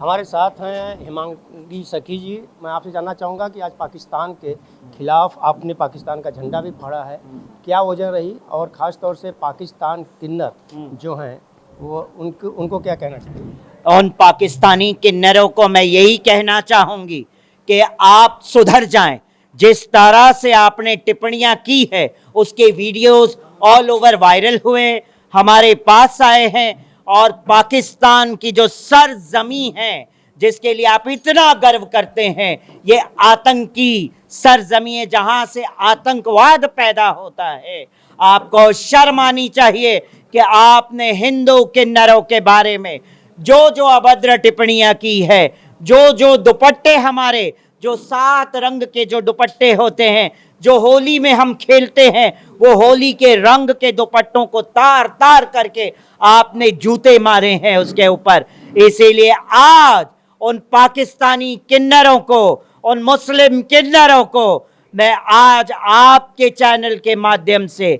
हमारे साथ हैं हिमांगी सखी जी। मैं आपसे जानना चाहूँगा कि आज पाकिस्तान के खिलाफ आपने पाकिस्तान का झंडा भी फहरा है, क्या वजह रही और ख़ास तौर से पाकिस्तान किन्नर जो हैं वो उनको क्या कहना चाहिए? उन पाकिस्तानी किन्नरों को मैं यही कहना चाहूंगी कि आप सुधर जाएं। जिस तरह से आपने टिप्पणियां की है उसके वीडियोस ऑल ओवर वायरल हुए, हमारे पास आए हैं, और पाकिस्तान की जो सरजमी है जिसके लिए आप इतना गर्व करते हैं, ये आतंकी सरजमी है जहां से आतंकवाद पैदा होता है। आपको शर्म आनी चाहिए कि आपने हिंदू किन्नरों के बारे में जो जो अभद्र टिप्पणियां की है, जो जो दुपट्टे हमारे जो 7 रंग के जो दुपट्टे होते हैं जो होली में हम खेलते हैं, वो होली के रंग के दुपट्टों को तार तार करके आपने जूते मारे हैं उसके ऊपर। इसीलिए आज उन पाकिस्तानी किन्नरों को, उन मुस्लिम किन्नरों को मैं आज आपके चैनल के माध्यम से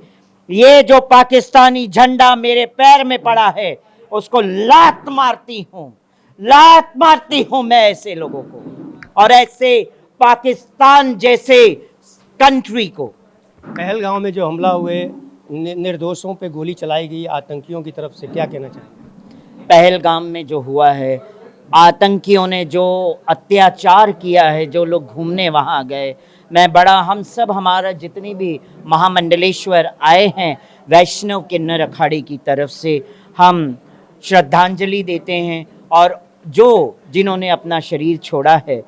ये जो पाकिस्तानी झंडा मेरे पैर में पड़ा है उसको लात मारती हूं मैं ऐसे लोगों को और ऐसे पाकिस्तान जैसे कंट्री को। पहलगाम में जो हमला हुए, निर्दोषों पे गोली चलाई गई आतंकियों की तरफ से, क्या कहना चाहिए? पहलगाम में जो हुआ है, आतंकियों ने जो अत्याचार किया है, जो लोग घूमने वहाँ गए, मैं बड़ा, हम सब, हमारा जितनी भी महामंडलेश्वर आए हैं वैष्णव किन्नर अखाड़े की तरफ से, हम श्रद्धांजलि देते हैं और जो जिन्होंने अपना शरीर छोड़ा है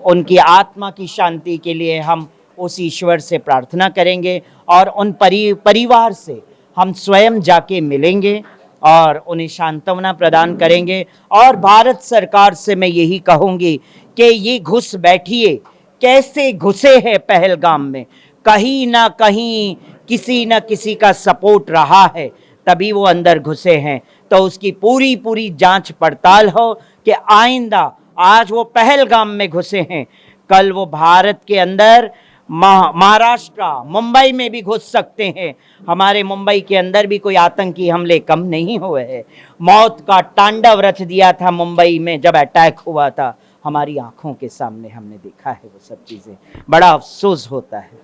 उनकी आत्मा की शांति के लिए हम उस ईश्वर से प्रार्थना करेंगे और उन परिवार से हम स्वयं जाके मिलेंगे और उन्हें सांत्वना प्रदान करेंगे। और भारत सरकार से मैं यही कहूँगी कि ये घुस बैठिए, कैसे घुसे हैं पहलगाम में, कहीं ना कहीं किसी न किसी का सपोर्ट रहा है तभी वो अंदर घुसे हैं। तो उसकी पूरी जांच पड़ताल हो कि आइंदा, आज वो पहलगाम में घुसे हैं, कल वो भारत के अंदर महाराष्ट्र, मुंबई में भी घुस सकते हैं। हमारे मुंबई के अंदर भी कोई आतंकी हमले कम नहीं हुए हैं। मौत का तांडव रच दिया था मुंबई में जब अटैक हुआ था, हमारी आंखों के सामने हमने देखा है वो सब चीज़ें, बड़ा अफसोस होता है।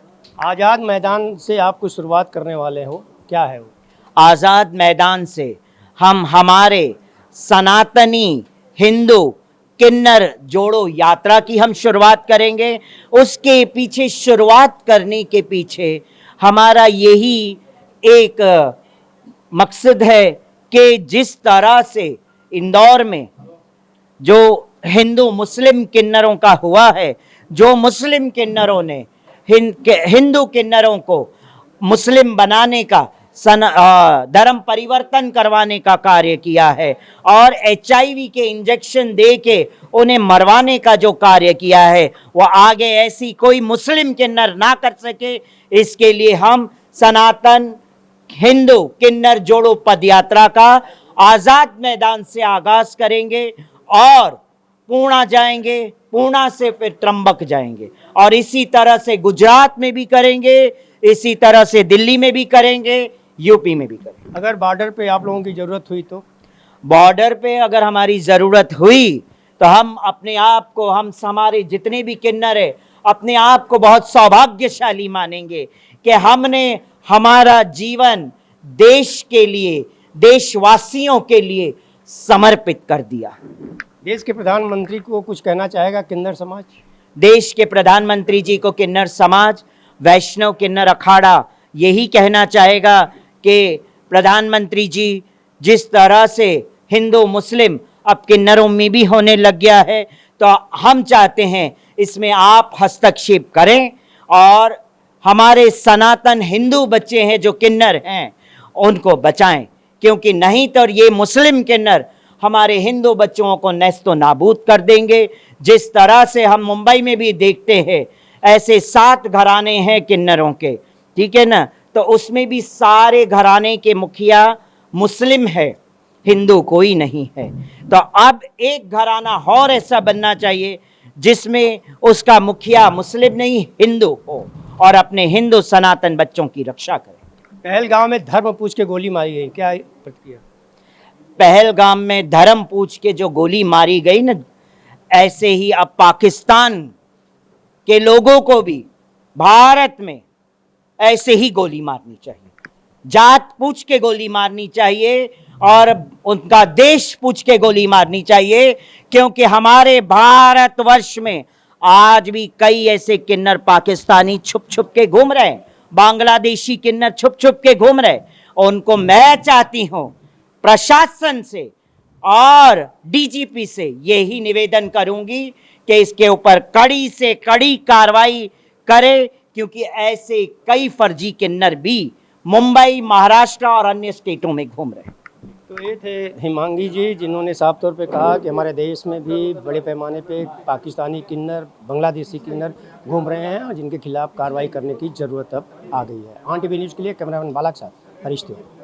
आज़ाद मैदान से आप कुछ शुरुआत करने वाले हो, क्या है वो? आज़ाद मैदान से हम हमारे सनातनी हिंदू किन्नर जोड़ो यात्रा की हम शुरुआत करेंगे। उसके पीछे, शुरुआत करने के पीछे हमारा यही एक मकसद है कि जिस तरह से इंदौर में जो हिंदू मुस्लिम किन्नरों का हुआ है, जो मुस्लिम किन्नरों ने हिंदू किन्नरों को मुस्लिम बनाने का, धर्म परिवर्तन करवाने का कार्य किया है और HIV के इंजेक्शन दे के उन्हें मरवाने का जो कार्य किया है, वो आगे ऐसी कोई मुस्लिम किन्नर ना कर सके, इसके लिए हम सनातन हिंदू किन्नर जोड़ो पदयात्रा का आज़ाद मैदान से आगाज करेंगे और पूर्णा जाएंगे, पूर्णा से फिर त्र्यंबक जाएंगे और इसी तरह से गुजरात में भी करेंगे, इसी तरह से दिल्ली में भी करेंगे, यूपी में भी करेंगे। अगर बॉर्डर पे आप लोगों की ज़रूरत हुई तो? बॉर्डर पे अगर हमारी ज़रूरत हुई तो हम अपने आप को, हम हमारे जितने भी किन्नर है अपने आप को बहुत सौभाग्यशाली मानेंगे कि हमने हमारा जीवन देश के लिए, देशवासियों के लिए समर्पित कर दिया। देश के प्रधानमंत्री को कुछ कहना चाहेगा किन्नर समाज? देश के प्रधानमंत्री जी को किन्नर समाज, वैष्णव किन्नर अखाड़ा यही कहना चाहेगा कि प्रधानमंत्री जी, जिस तरह से हिंदू मुस्लिम अब किन्नरों में भी होने लग गया है, तो हम चाहते हैं इसमें आप हस्तक्षेप करें और हमारे सनातन हिंदू बच्चे हैं जो किन्नर हैं उनको बचाएं, क्योंकि नहीं तो ये मुस्लिम किन्नर हमारे हिंदू बच्चों को नेस्तो नाबूद कर देंगे। जिस तरह से हम मुंबई में भी देखते हैं, ऐसे 7 घराने हैं किन्नरों के, ठीक है ना, तो उसमें भी सारे घराने के मुखिया मुस्लिम है, हिंदू कोई नहीं है। तो अब एक घराना और ऐसा बनना चाहिए जिसमें उसका मुखिया मुस्लिम नहीं हिंदू हो और अपने हिंदू सनातन बच्चों की रक्षा करे। पहलगाम में धर्म पूछ के गोली मारी गई, क्या प्रतिक्रिया? पहलगाम में धर्म पूछ के जो गोली मारी गई ना, ऐसे ही अब पाकिस्तान के लोगों को भी भारत में ऐसे ही गोली मारनी चाहिए, जात पूछ के गोली मारनी चाहिए और उनका देश पूछ के गोली मारनी चाहिए, क्योंकि हमारे भारतवर्ष में आज भी कई ऐसे किन्नर पाकिस्तानी छुप छुप के घूम रहे हैं, बांग्लादेशी किन्नर छुप छुप के घूम रहे हैं। उनको मैं चाहती हूं प्रशासन से और डीजीपी से यही निवेदन करूंगी कि इसके ऊपर कड़ी से कड़ी कार्रवाई करे, क्योंकि ऐसे कई फर्जी किन्नर भी मुंबई, महाराष्ट्र और अन्य स्टेटों में घूम रहे हैं। तो ये थे हिमांगी जी, जिन्होंने साफ तौर पे कहा कि हमारे देश में भी बड़े पैमाने पे पाकिस्तानी किन्नर, बांग्लादेशी किन्नर घूम रहे हैं और जिनके खिलाफ कार्रवाई करने की ज़रूरत अब आ गई है। ऑन टीवी न्यूज़ के लिए कैमरामैन बाला के साथ हरीश तिवारी।